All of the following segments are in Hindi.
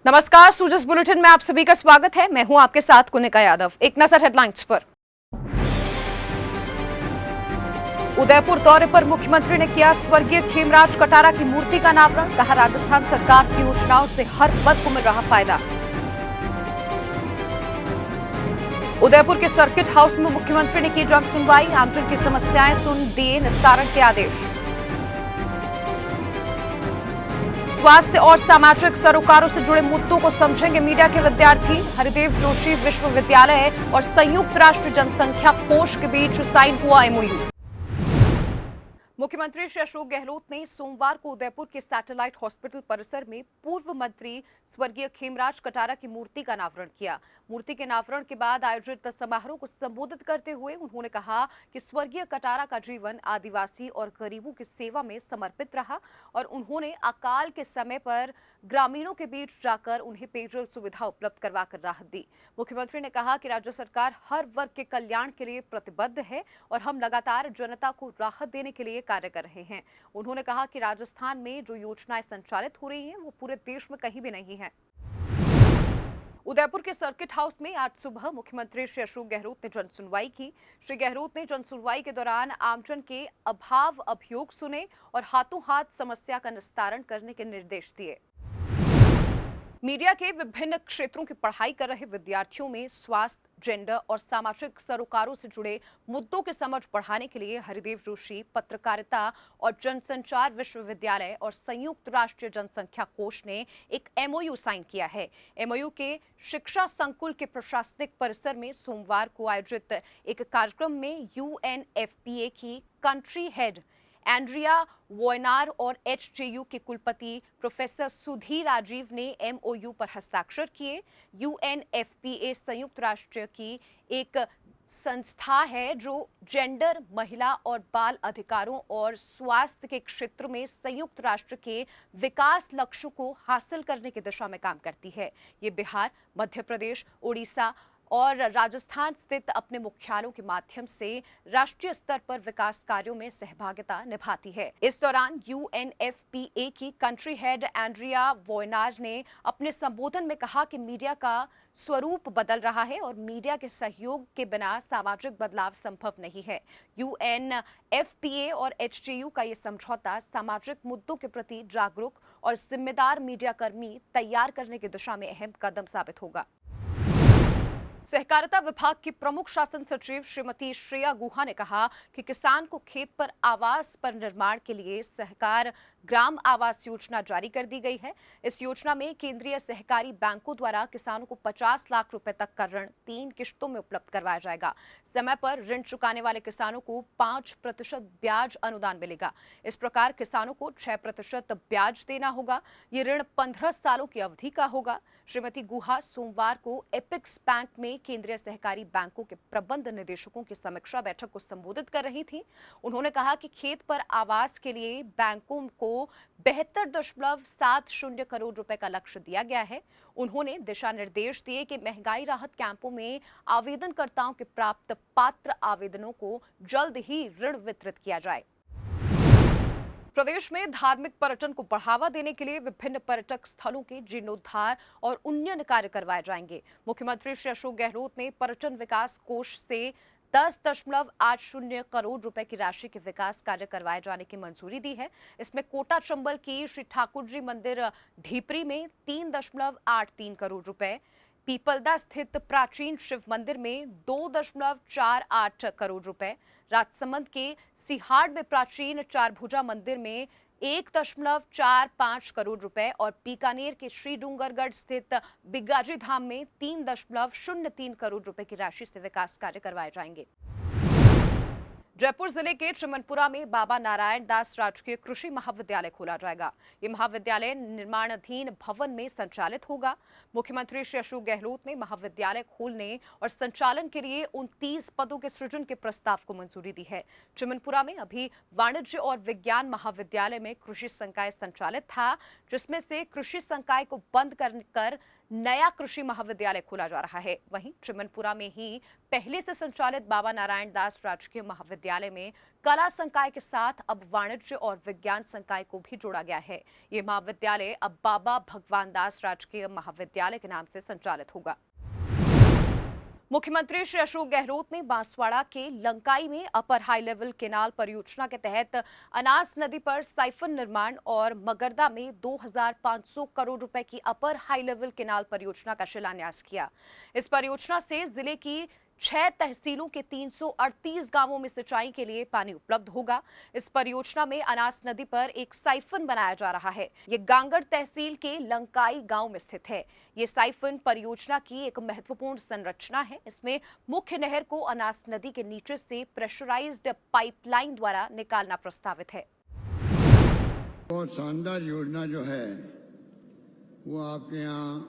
नमस्कार, सूजस बुलेटिन में आप सभी का स्वागत है। मैं हूं आपके साथ कुनिका यादव। एक नजर हेडलाइंस पर। उदयपुर दौरे पर मुख्यमंत्री ने किया स्वर्गीय खेमराज कटारा की मूर्ति का अनावरण। कहा, राजस्थान सरकार की योजनाओं से हर वर्ग को मिल रहा फायदा। उदयपुर के सर्किट हाउस में मुख्यमंत्री ने की जन सुनवाई। आमजन की समस्याएं सुन दिए निस्तारण के आदेश। स्वास्थ्य और सामाजिक सरोकारों से जुड़े मुद्दों को समझेंगे मीडिया के विद्यार्थी। हरिदेव जोशी विश्वविद्यालय और संयुक्त राष्ट्र जनसंख्या कोष के बीच साइन हुआ एमओयू। मुख्यमंत्री श्री अशोक गहलोत ने सोमवार को उदयपुर के सैटेलाइट हॉस्पिटल परिसर में पूर्व मंत्री स्वर्गीय खेमराज कटारा की मूर्ति का अनावरण किया। मूर्ति के अनावरण के बाद आयोजित समारोह को संबोधित करते हुए उन्होंने कहा कि स्वर्गीय कटारा का जीवन आदिवासी और गरीबों की सेवा में समर्पित रहा और उन्होंने अकाल के समय पर ग्रामीणों के बीच जाकर उन्हें पेयजल सुविधा उपलब्ध करवाकर राहत दी। मुख्यमंत्री ने कहा कि राज्य सरकार हर वर्ग के कल्याण के लिए प्रतिबद्ध है और हम लगातार जनता को राहत देने के लिए कार्य कर रहे हैं। उन्होंने कहा कि राजस्थान में जो योजनाएं संचालित हो रही हैं वो पूरे देश में कहीं भी नहीं है। उदयपुर के सर्किट हाउस में आज सुबह मुख्यमंत्री श्री अशोक गहलोत ने जन सुनवाई की। श्री गहलोत ने जन सुनवाई के दौरान आमजन के अभाव अभियोग सुने और हाथों हाथ समस्या का निस्तारण करने के निर्देश दिए। मीडिया के विभिन्न क्षेत्रों की पढ़ाई कर रहे विद्यार्थियों में स्वास्थ्य, जेंडर और सामाजिक सरोकारों से जुड़े मुद्दों की समझ बढ़ाने के लिए हरिदेव जोशी पत्रकारिता और जनसंचार विश्वविद्यालय और संयुक्त राष्ट्र जनसंख्या कोष ने एक एमओयू साइन किया है। एमओयू के शिक्षा संकुल के प्रशासनिक परिसर में सोमवार को आयोजित एक कार्यक्रम में यूएनएफपीए की कंट्री हेड एंड्रिया वॉयनार और एचजेयू के कुलपति प्रोफेसर सुधीर राजीव ने एमओयू पर हस्ताक्षर किए। यूएनएफपीए संयुक्त राष्ट्र की एक संस्था है जो जेंडर, महिला और बाल अधिकारों और स्वास्थ्य के क्षेत्र में संयुक्त राष्ट्र के विकास लक्ष्यों को हासिल करने की दिशा में काम करती है। ये बिहार, मध्य प्रदेश, उड़ीसा और राजस्थान स्थित अपने मुख्यालयों के माध्यम से राष्ट्रीय स्तर पर विकास कार्यों में सहभागिता निभाती है। इस दौरान यूएनएफपीए की कंट्री हेड एंड्रिया वॉयनार ने अपने संबोधन में कहा कि मीडिया का स्वरूप बदल रहा है और मीडिया के सहयोग के बिना सामाजिक बदलाव संभव नहीं है। यूएनएफपीए और एचजेयू का ये समझौता सामाजिक मुद्दों के प्रति जागरूक और जिम्मेदार मीडिया कर्मी तैयार करने की दिशा में अहम कदम साबित होगा। सहकारिता विभाग की प्रमुख शासन सचिव श्रीमती श्रेया गुहा ने कहा कि किसान को खेत पर आवास पर निर्माण के लिए सहकार ग्राम आवास योजना जारी कर दी गई है। इस योजना में केंद्रीय सहकारी बैंकों द्वारा किसानों को 50 लाख रुपए तक का ऋण 3 किश्तों में उपलब्ध करवाया जाएगा। समय पर ऋण चुकाने वाले किसानों को 5% ब्याज अनुदान मिलेगा। इस प्रकार किसानों को 6% ब्याज देना होगा। ये ऋण 15 सालों की अवधि का होगा। श्रीमती गुहा सोमवार को एपिक्स बैंक में केंद्रीय सहकारी बैंकों के प्रबंध निदेशकों की समीक्षा बैठक को संबोधित कर रही थी। उन्होंने कहा कि खेत पर आवास के लिए बैंकों को 72.70 करोड़ रुपए का लक्ष्य दिया गया है। उन्होंने दिशा निर्देश दिए कि महंगाई राहत कैंपों में आवेदनकर्ताओं के प्राप्त पात्र आवेदनों को जल्द ही ऋण वितरित किया जाए। प्रदेश में धार्मिक पर्यटन को बढ़ावा देने के लिए विभिन्न पर्यटक स्थलों के जीर्णोद्धार और उन्नयन कार्य करवाए जाएंगे। मुख्यमंत्री श्री अशोक गहलोत ने पर्यटन विकास कोष से 10.80 करोड़ रुपए की राशि के विकास कार्य करवाए जाने की मंजूरी दी है। इसमें कोटा चंबल की श्री ठाकुर जी मंदिर ढीपरी में 3.83 करोड़ रुपए, पीपलदा स्थित प्राचीन शिव मंदिर में 2.48 करोड़ रुपए, राजसमंद के सिहाड़ में प्राचीन चारभुजा मंदिर में 1.45 करोड़ रुपए और बीकानेर के श्री डूंगरगढ़ स्थित बिगाजी धाम में 3.03 करोड़ रुपए की राशि से विकास कार्य करवाए जाएंगे। जयपुर जिले के चिमनपुरा में बाबा नारायण दास राजकीय कृषि महाविद्यालय खोला जाएगा। ये महाविद्यालय निर्माणाधीन भवन में संचालित होगा। मुख्यमंत्री श्री अशोक गहलोत ने महाविद्यालय खोलने और संचालन के लिए 29 पदों के सृजन के प्रस्ताव को मंजूरी दी है। चिमनपुरा में अभी वाणिज्य और विज्ञान महाविद्यालय में कृषि संकाय संचालित था, जिसमें से कृषि संकाय को बंद कर नया कृषि महाविद्यालय खोला जा रहा है। वहीं चिमनपुरा में ही पहले से संचालित बाबा नारायण दास राजकीय महाविद्यालय में कला संकाय के साथ अब वाणिज्य और विज्ञान संकाय को भी जोड़ा गया है। ये महाविद्यालय अब बाबा भगवान दास राजकीय महाविद्यालय के नाम से संचालित होगा। मुख्यमंत्री श्री अशोक गहलोत ने बांसवाड़ा के लंकाई में अपर हाई लेवल केनाल परियोजना के तहत अनास नदी पर साइफन निर्माण और मगरदा में 2,500 करोड़ रुपए की अपर हाई लेवल केनाल परियोजना का शिलान्यास किया। इस परियोजना से जिले की 6 तहसीलों के 338 गांवों में सिंचाई के लिए पानी उपलब्ध होगा। इस परियोजना में अनास नदी पर एक साइफन बनाया जा रहा है। ये गांगड़ तहसील के लंकाई गांव में स्थित है। ये साइफन परियोजना की एक महत्वपूर्ण संरचना है। इसमें मुख्य नहर को अनास नदी के नीचे से प्रेशराइज्ड पाइपलाइन द्वारा निकालना प्रस्तावित है। बहुत शानदार योजना जो है वो आपके यहाँ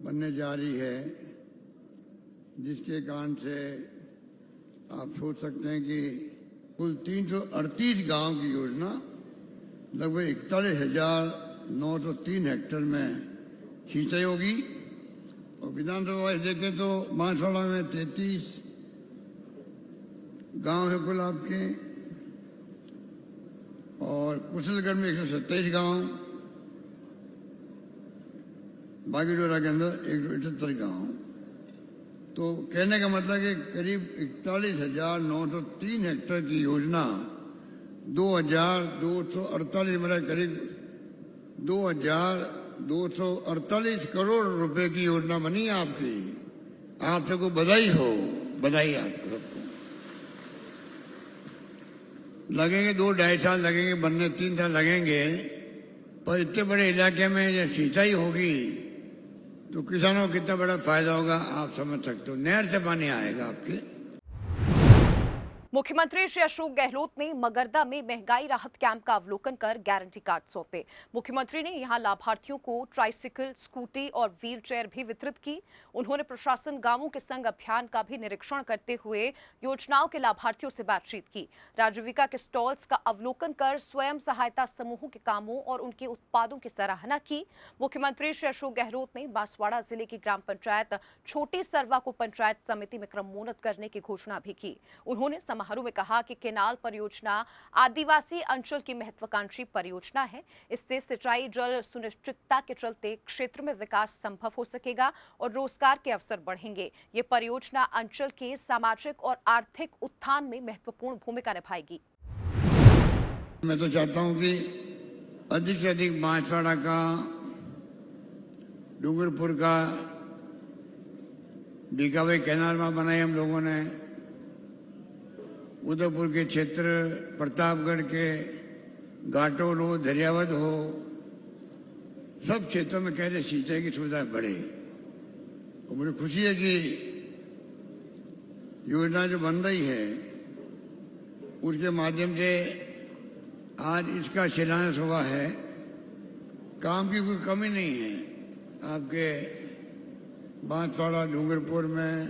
बनने जा रही है, जिसके कारण से आप सोच सकते हैं कि कुल 338 गांव की योजना लगभग 41,903 हेक्टेयर में सिंचाई होगी। और विधानसभा वाइज देखें तो बांसवाड़ा में 33 गांव है कुल आपके, और कुशलगढ़ में 127 गांव, बागीडोरा के अंदर 178 गांव। तो कहने का मतलब कि करीब 41,903 हेक्टेयर की योजना 2,248 मतलब करीब 2,248 करोड़ रुपए की योजना बनी है आपकी। आप सबको बधाई हो, बधाई आपको सबको। लगेंगे 2-2.5 साल लगेंगे बनने, 3 साल लगेंगे, पर इतने बड़े इलाके में जब सिंचाई होगी तो किसानों को कितना बड़ा फायदा होगा आप समझ सकते हो। नहर से पानी आएगा आपके। मुख्यमंत्री श्री अशोक गहलोत ने मगरदा में महंगाई राहत कैंप का अवलोकन कर गारंटी कार्ड सौंपे। मुख्यमंत्री ने यहां लाभार्थियों को ट्राइसिकल, स्कूटी और व्हील चेयर भी वितरित की। उन्होंने प्रशासन गांवों के संग अभियान का भी निरीक्षण करते हुए योजनाओं के लाभार्थियों से बातचीत की। राजीविका के स्टॉल्स का अवलोकन कर स्वयं सहायता समूहों के कामों और उनके उत्पादों की सराहना की। मुख्यमंत्री श्री अशोक गहलोत ने बांसवाड़ा जिले की ग्राम पंचायत छोटी सरवा को पंचायत समिति में क्रमोन्नत करने की घोषणा भी की। उन्होंने समारोह में कहा कि केनाल परियोजना आदिवासी अंचल की महत्वाकांक्षी परियोजना है। इससे सिंचाई जल सुनिश्चितता के चलते क्षेत्र में विकास संभव हो सकेगा और रोजगार के अवसर बढ़ेंगे। ये परियोजना अंचल के सामाजिक और आर्थिक उत्थान में महत्वपूर्ण भूमिका निभाएगी। मैं तो चाहता हूं कि अधिक से अधिक बांसवाड़ा का, डूंगरपुर का बीकाबाई कैनाल में बनाए हम लोगों ने, उदयपुर के क्षेत्र, प्रतापगढ़ के घाटोल हो, दरियावद हो, सब क्षेत्रों में कैसे सिंचाई की सुविधा बढ़े। और मुझे खुशी है कि योजना जो बन रही है उसके माध्यम से आज इसका शिलान्यास हुआ है। काम की कोई कमी नहीं है। आपके बांसवाड़ा, डूंगरपुर में,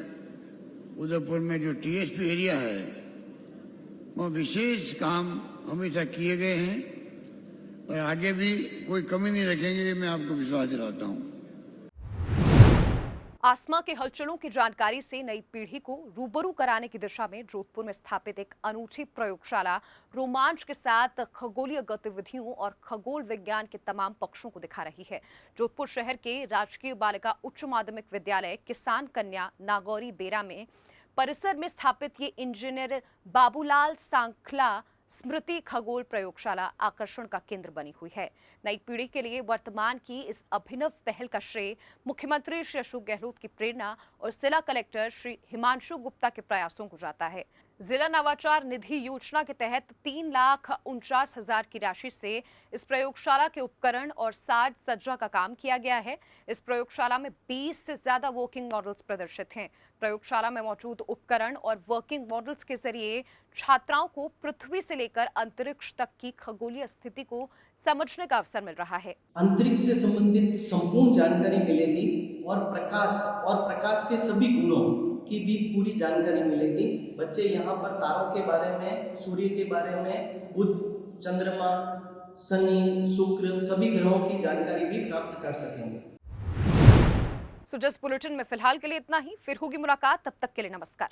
उदयपुर में जो टीएसपी एरिया है वो विशेष काम हमेशा किए गए हैं और आगे भी कोई कमी नहीं रखेंगे, ये मैं आपको विश्वास दिलाता हूँ। आसमा के हलचलों की जानकारी से नई पीढ़ी को रूबरू कराने की दिशा में जोधपुर में स्थापित एक अनूठी प्रयोगशाला रोमांच के साथ खगोलीय गतिविधियों और खगोल विज्ञान के तमाम पक्षों को दिखा रही है। जोधपुर शहर के राजकीय बालिका उच्च माध्यमिक विद्यालय किसान कन्या नागौरी बेरा में परिसर में स्थापित ये इंजीनियर बाबूलाल सांखला स्मृति खगोल प्रयोगशाला आकर्षण का केंद्र बनी हुई है। नई पीढ़ी के लिए वर्तमान की इस अभिनव पहल का श्रेय मुख्यमंत्री श्री अशोक गहलोत की प्रेरणा और जिला कलेक्टर श्री हिमांशु गुप्ता के प्रयासों को जाता है। जिला नवाचार निधि योजना के तहत 3,49,000 की राशि से इस प्रयोगशाला के उपकरण और साज सज्जा का काम किया गया है। इस प्रयोगशाला में 20 से ज्यादा वर्किंग मॉडल्स प्रदर्शित हैं। प्रयोगशाला में मौजूद उपकरण और वर्किंग मॉडल्स के जरिए छात्राओं को पृथ्वी से लेकर अंतरिक्ष तक की खगोलीय स्थिति को समझने का अवसर मिल रहा है। अंतरिक्ष से संबंधित संपूर्ण जानकारी मिलेगी और प्रकाश के सभी गुणों की भी पूरी जानकारी मिलेगी। बच्चे यहाँ पर तारों के बारे में, सूर्य के बारे में, बुध, चंद्रमा, शनि, शुक्र सभी ग्रहों की जानकारी भी प्राप्त कर सकेंगे। सो जस्ट बुलेटिन में फिलहाल के लिए इतना ही, फिर होगी मुलाकात, तब तक के लिए नमस्कार।